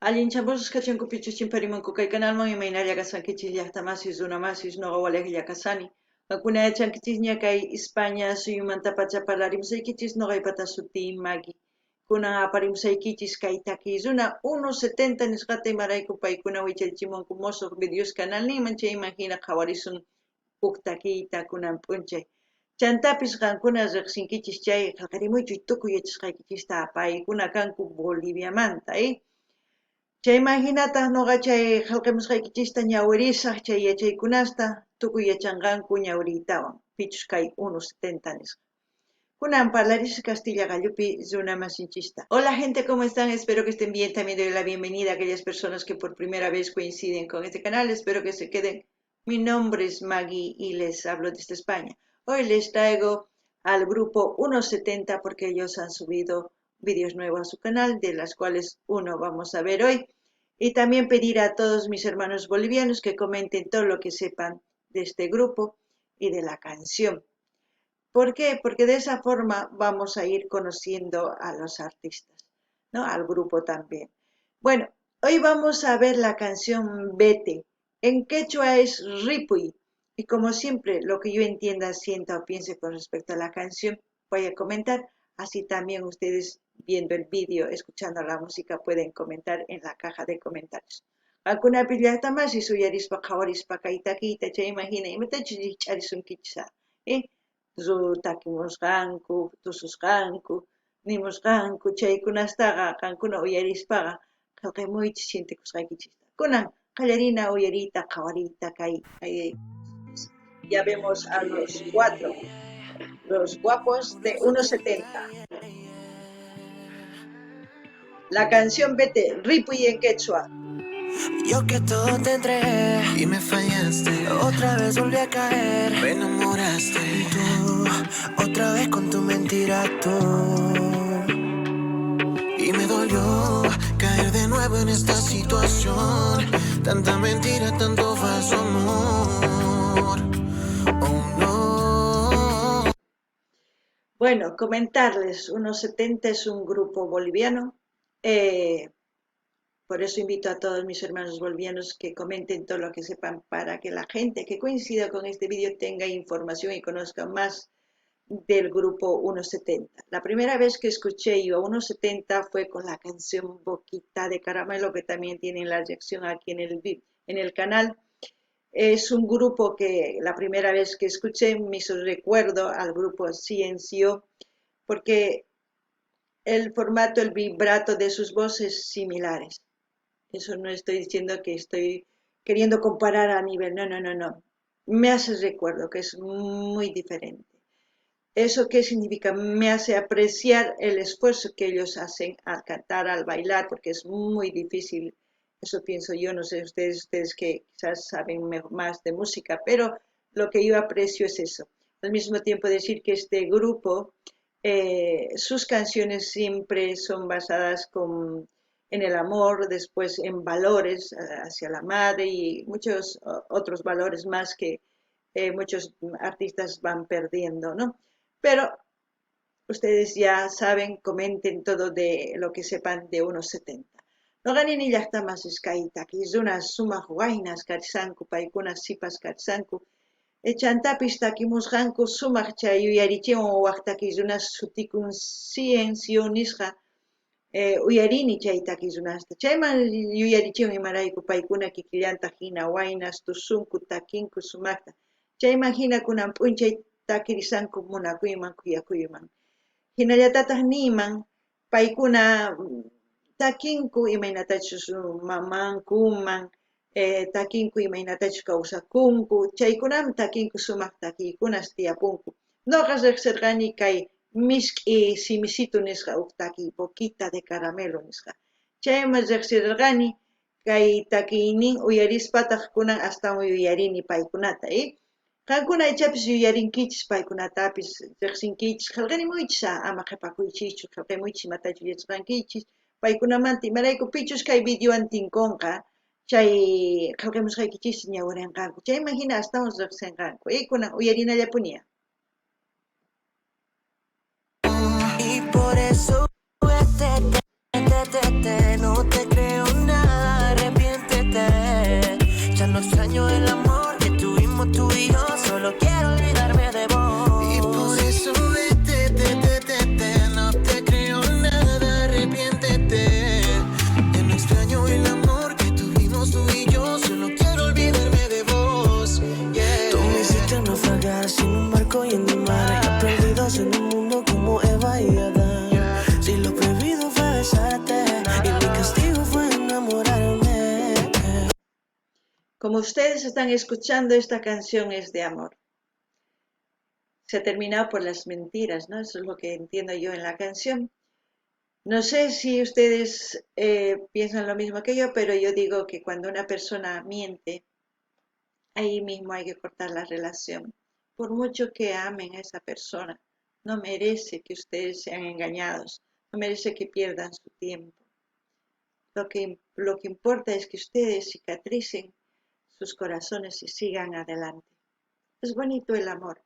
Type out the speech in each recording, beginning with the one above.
Allinchapus kachankupichu chimparimunku kay canalman imayna kasankichis llaqtamasis runamasis noqa waliqlla kasani. Kunayachankichis ña kay España suyumanta pacha parlarimusaykichis noqaypata suti Maggie. Kunan aparimusaykichis kay taki runa 1.70 nisqata imarayku paykuna wichaychimunku mosoq videos canal ninman chayman hina qhawarisun huk takiyta kunan p'unchay. Chantapis qankuna riqsinkichis chay qillqarimuychu tukuy yachasqaykichista paykuna kanku Boliviamanta, chay hinataq noqa chay qillqamusqaykichista ñawirisaq chay yachaykunasta tukuy yachanqanku ñawriytawan pichus kay 1.70 nisqa. Kunan parlarish Castilla gallupi runa masinchista. Hola gente, ¿cómo están? Espero que estén bien. También doy la bienvenida a aquellas personas que por primera vez coinciden con este canal. Espero que se queden. Mi nombre es Maggie y les hablo desde España. Hoy les traigo al grupo 1.70 porque ellos han subido vídeos nuevos a su canal, de las cuales uno vamos a ver hoy. Y también pedir a todos mis hermanos bolivianos que comenten todo lo que sepan de este grupo y de la canción. ¿Por qué? Porque de esa forma vamos a ir conociendo a los artistas, ¿no? Al grupo también. Bueno, hoy vamos a ver la canción Vete. En quechua es Ripuy. Y como siempre, lo que yo entienda, sienta o piense con respecto a la canción, voy a comentar. Así también ustedes, viendo el vídeo, escuchando la música, pueden comentar en la caja de comentarios. Alguna pillata más y suyarispa, kawarispa, kaita, che imagina, y me tacho charisun kichsa, takimusqanku, tususqanku, nimusqanku, chaykunastaqa qankuna uyarispaqa qillqimuychis sintikusqaykichista. Kunan qallarina uyarita qawarita ya vemos a los cuatro, los guapos de 1.70. La canción Vete, Ripuy en quechua. Yo que todo te entregué y me fallaste. Otra vez volví a caer, me enamoraste. Tú, otra vez con tu mentira tú. Y me dolió caer de nuevo en esta situación. Tanta mentira, tanto falso amor. Oh no. Bueno, comentarles, 1.70 es un grupo boliviano. Por eso invito a todos mis hermanos bolivianos que comenten todo lo que sepan para que la gente que coincida con este vídeo tenga información y conozca más del grupo 1.70. La primera vez que escuché yo a 1.70 fue con la canción Boquita de Caramelo, que también tienen la reacción aquí en el canal. Es un grupo que la primera vez que escuché me hizo recuerdo al grupo CNCO, porque el formato, el vibrato de sus voces similares. Eso no estoy diciendo que estoy queriendo comparar a nivel, no. Me hace recuerdo que es muy diferente. ¿Eso qué significa? Me hace apreciar el esfuerzo que ellos hacen al cantar, al bailar, porque es muy difícil. Eso pienso yo, no sé ustedes que quizás saben más de música, pero lo que yo aprecio es eso. Al mismo tiempo decir que este grupo, sus canciones siempre son basadas en el amor, después en valores hacia la madre y muchos otros valores más que muchos artistas van perdiendo, ¿no? Pero ustedes ya saben, comenten todo de lo que sepan de 1.70. No ganin y ya está más escaita, que es una suma guainas carsanku, paikunas sipas carsanku. Echantapis takimusqanku sumaq chay yuyarichiwan waqtakirunas sutikun ciencio nisqa uyarini chay takirunasta. Chayman yuyarichiwan imarayku paykuna kikillanta hina waynas tusunku takinku sumaqta. Chayman hina kunan p'unchay takirisanku munakuyman kuyakuyman. Hinallatataq niman paykuna takinku imaynatachus mamankuman, takinku imaynatachus kawsakunku, chaykunam takinku sumaq takiykunas tiyapunku. Noqa riqsirqani kay misk'i simisito nisqa huk taki Boquita de Caramelo nisqa. Chayman riqsirqani kay takiynin uyarispataq kunan astawan yuyarini paykunata, qankuna aychapis yuyarinkichis paykunatapis riqsinkichis qillqarimuychis ama qhipakuychischu qillqimuychis imatachus yachaqankichis paykunamanta imarayku pichus kay videowan tinkunqa chay qillqimusqaykichis ñawirinqanku chayman hina astawan riqsinqanku kunan uyarinallapuniya. Y por eso no te creo nada. Como ustedes están escuchando, esta canción es de amor. Se ha terminado por las mentiras, ¿no? Eso es lo que entiendo yo en la canción. No sé si ustedes piensan lo mismo que yo, pero yo digo que cuando una persona miente, ahí mismo hay que cortar la relación. Por mucho que amen a esa persona, no merece que ustedes sean engañados, no merece que pierdan su tiempo. Lo que importa es que ustedes cicatricen sus corazones y sigan adelante. Es bonito el amor,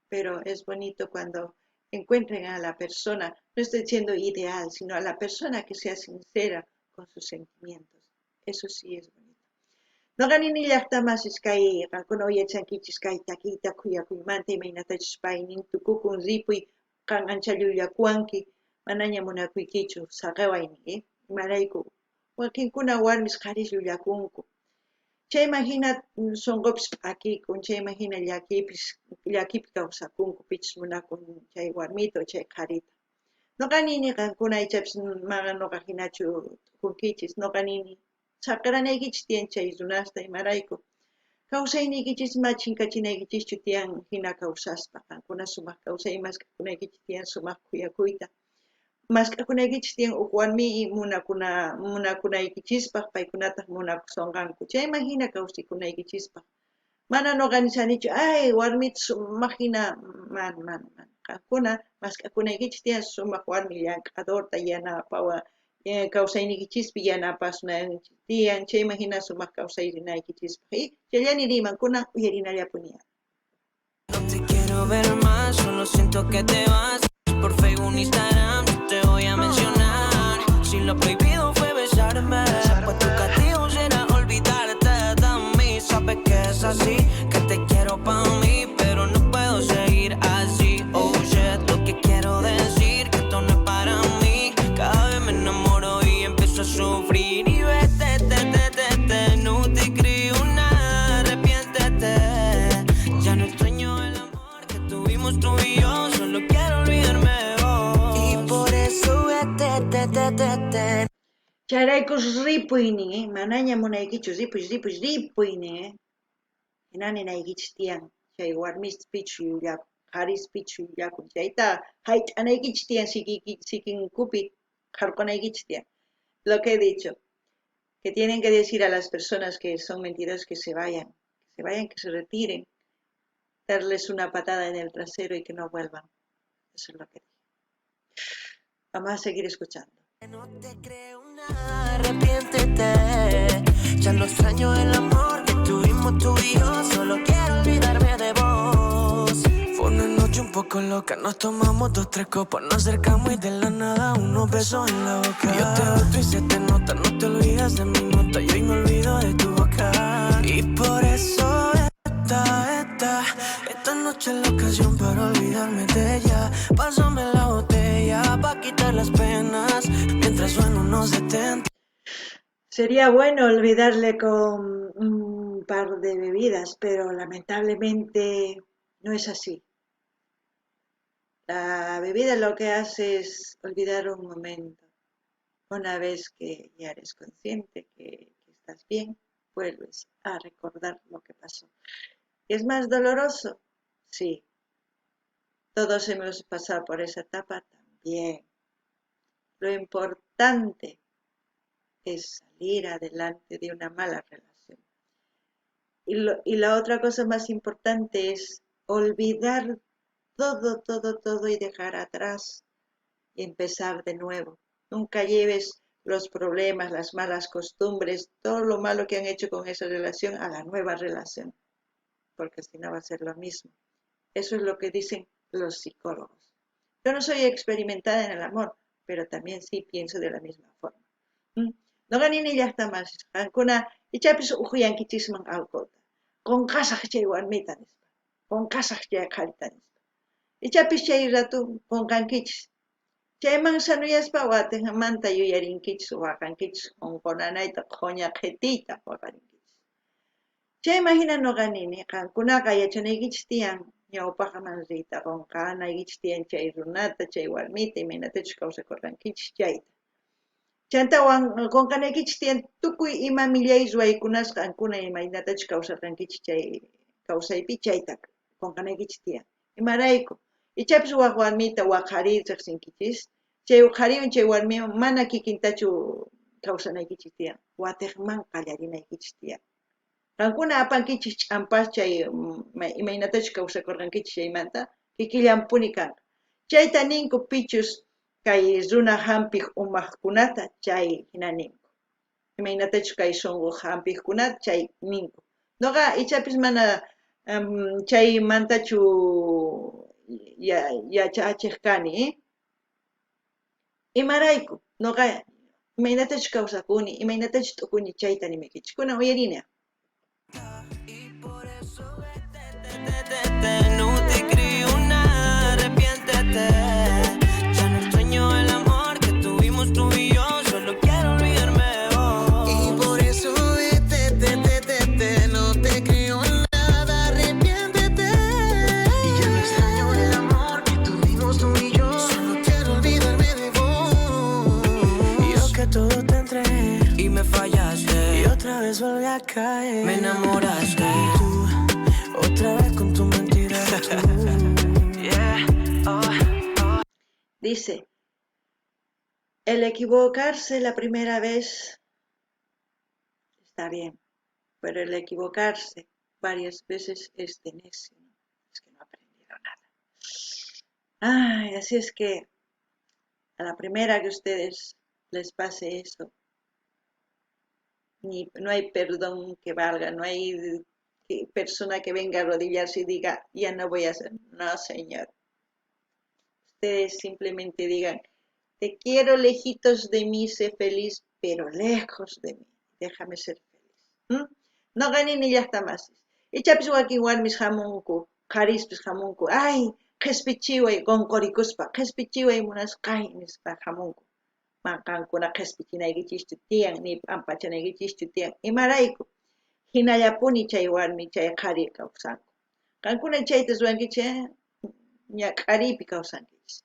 pero es bonito cuando encuentren a la persona, no estoy diciendo ideal, sino a la persona que sea sincera con sus sentimientos. Eso sí es bonito. No ganini llaqtamas iskay qankuna uyachankichis kay takiyta kuyakuymanta imaynatachus paynin tukukun ripuy qan ancha llullakuwanki manaña munakuykichu saqewayni imarayku wakinkuna warmis qharish llullakunku chayman hina sonqopis p'akikun chayman hina llakipi kawsakunku pichis munakun chay warmita o chay qharita noqa nini qankuna aychapis maqa noqa hinachu tukunkichis noqa nini saqranaykichis tiyan chay runasta imarayku kawsayniykichisma chinkachinaykichischu tiyan hina kawsaspa qankuna sumaq kawsay mask'akunaykichis tiyan sumaq kuyakuyta mask'akunaykichis tiyan huk warmi munakunaykichispas paykunataq munakusonqanku chayman hina kawsaykunaykichispas mana noqa nisanichu ay warmita sumaq hina mana qankuna mask'akunaykichis tiyan sumaq warmi llank'adorta yanapawan kawsayniykichispi yanapasnanchis tiyan chayman hina sumaq kawsayrinaykichispaq chayllani rimankuna uyarinallapunia. No te quiero ver más, solo siento que te vas. Por Facebook, Instagram, te voy a mencionar. Si lo prohibido fue besarme, pues tu castigo será olvidarte de mí. Sabes que es así, que te quiero pa' mí, pero no puedo seguir así. Oh shit, lo que quiero decir, que esto no es para mí. Cada vez me enamoro y empiezo a sufrir. Y vete, no te creo nada, arrepiéntete. Ya no extraño el amor que tuvimos tú y yo, solo quiero olvidarme de vos. Y por eso vete. Chayraykus ripuynin manaña munaykichus ripuynin hinaninaykichis tiyan chay warmis pichu llullaku qharis pichu llullaku chayta hayt'anaykichis tiyan sikinkupi qarqunaykichis tiyan lo que he dicho que tienen que decir a las personas que son mentirosas que se vayan, que se retiren, darles una patada en el trasero y que no vuelvan. Eso es lo que digo. Vamos a seguir escuchando. No te creo nada, arrepiéntete. Ya no extraño el amor que tuvimos tú y yo, solo quiero olvidarme de vos. Fue una noche un poco loca, nos tomamos 2, 3 copas, nos acercamos y de la nada unos besos en la boca. Yo te otro y se te nota, no te olvidas de mi nota, yo me olvido de tu boca. Y por eso esta noche es la ocasión para olvidarme de ella. Pásame la botella pa' quitar las penas mientras suena unos 70. Sería bueno olvidarle con un par de bebidas, pero lamentablemente no es así. La bebida lo que hace es olvidar un momento. Una vez que ya eres consciente que estás bien, vuelves a recordar lo que pasó. ¿Es más doloroso? Sí. Todos hemos pasado por esa etapa también. Lo importante es salir adelante de una mala relación. Y la otra cosa más importante es olvidar todo y dejar atrás y empezar de nuevo. Nunca lleves los problemas, las malas costumbres, todo lo malo que han hecho con esa relación a la nueva relación, porque si no va a ser lo mismo. Eso es lo que dicen los psicólogos. Yo no soy experimentada en el amor, pero también sí pienso de la misma forma. No ganini llaqtamas qankuna ichapis uhuyankichisman alquta qunqasaq chay warmita nispa qunqasaq chay qharita nispa ichapis chay ratu qunqankichis chayman sanuyaspa watinmanta yuyarinkichis waqankichis qunqunanayta qoña qhitiyta waqarinkichis chayman hina noqa nini qankunaqa yachanaykichis tiyan ñawpaqman riyta qunqanaykichis tiyan chay runata chay warmita imaynatachus kawsakurqankichis chayta Chantawan qunqanaykichis tiyan tukuy ima millay ruwaykunas qankuna imaynatachu kawsarqankichis chay kawsaypi chayta qunqanaykichis tiyan. Imarayku ichapis waq warmita waqharir riqsinkichis chay qhariwan chay warmiwan mana kikintachu kawsanaykichis tiyan. Watiqman qallarinaykichis tiyan. Qankuna apankichis ch'ampas chay imaynatachu kawsakurqankichis chaymanta kikillanpuni kan. Chayta ninku pichus kay runa hampiq umaqkunata chay hina ninku. Imaynatachu kay sunqu hampiqkunata chay ninku. Nuqa ichapis mana chaymantachu yachachiq kani. Imarayku nuqa imaynatachu kawsakuni, imaynatachu t'ukuni chayta nimaykichis. Kunan uyarini. No te creo nada, arrepiéntete. Ya no extraño el amor que tuvimos tú y yo, solo quiero olvidarme de vos. Y por eso vete, no te creo nada, arrepiéntete. Y ya no extraño el amor que tuvimos tú y yo, solo quiero olvidarme de vos. Y yo que todo te entregué y me fallaste, y otra vez volví a caer. Me enamoraste. Otra vez con tu mentira. Dice, el equivocarse la primera vez está bien, pero el equivocarse varias veces es de necio, ¿no? Es que no ha aprendido nada. Ay, así es que a la primera que a ustedes les pase eso, no hay perdón que valga, no hay persona que venga a arrodillarse y diga, ya no voy a hacer. No, señor. Ustedes simplemente digan, te quiero lejitos de mí, sé feliz, pero lejos de mí. Déjame ser feliz. No gané ni ya está más. Ichapis waki warmis hamunku, qharispis hamunku, ay, qhispichiway qonqorikuspa, qhispichiway munasqay nispa hamunku. Manqankuna qhispichinaykichis tiyan, ni ampachanaykichis tiyan. Imarayku. Hinallapuni chay warmi chay qhari kawsanku. Qankuna chaytas ruwankichis ña qharipi kawsankichis.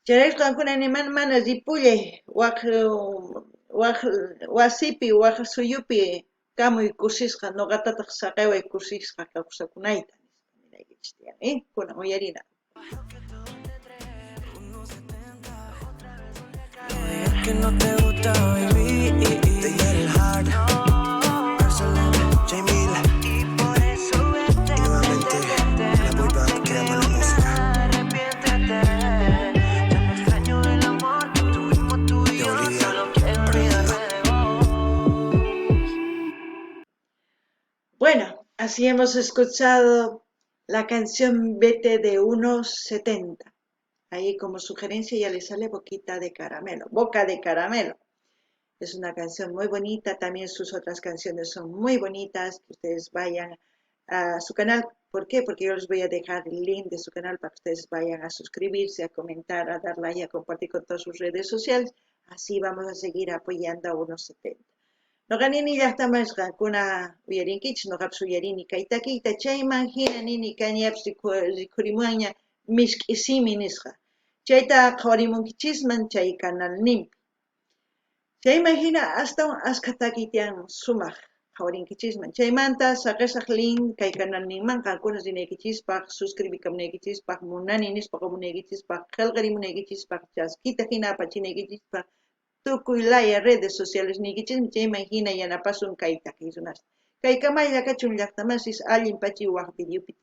Chayraykun qankuna mana ripullay waq wasipi waq suyupi kamuy kusisqa nuqatataq saqayway kusisqa kawsakunayta ninaykichis tiyan, kunan uyarina. Que no te gusta, baby. Te quiere el hard. Bueno, así hemos escuchado la canción Vete de 1.70. Ahí como sugerencia ya le sale boquita de caramelo, boca de caramelo. Es una canción muy bonita, también sus otras canciones son muy bonitas, que ustedes vayan a su canal. ¿Por qué? Porque yo les voy a dejar el link de su canal para que ustedes vayan a suscribirse, a comentar, a dar like, a compartir con todas sus redes sociales. Así vamos a seguir apoyando a 1.70. No ganini llaqta masqa kuna uyarinkichis noqapas uyarini kaytakiyta chayman hina nini kañapas rikhurimunña mishk'isimi nisqa. Chayta qhawarimunkichisman chay canalninpi. Chayman hina astawan askataki tiyan sumaq qhawarinkichisman. Chaymanta saqisaq link kay canalninman qankuna rinaykichispaq, suscribikamunaykichispaq, munani nispa qamunaykichispaq, qillqarimunaykichispaq, chaskita hina apachinaykichispaq, tukuy laya redes sociales nikichis chayman hina yanapasun kay takiy runasta. Kay kamaylla kachun llaqtamasis allin pachi waq videopi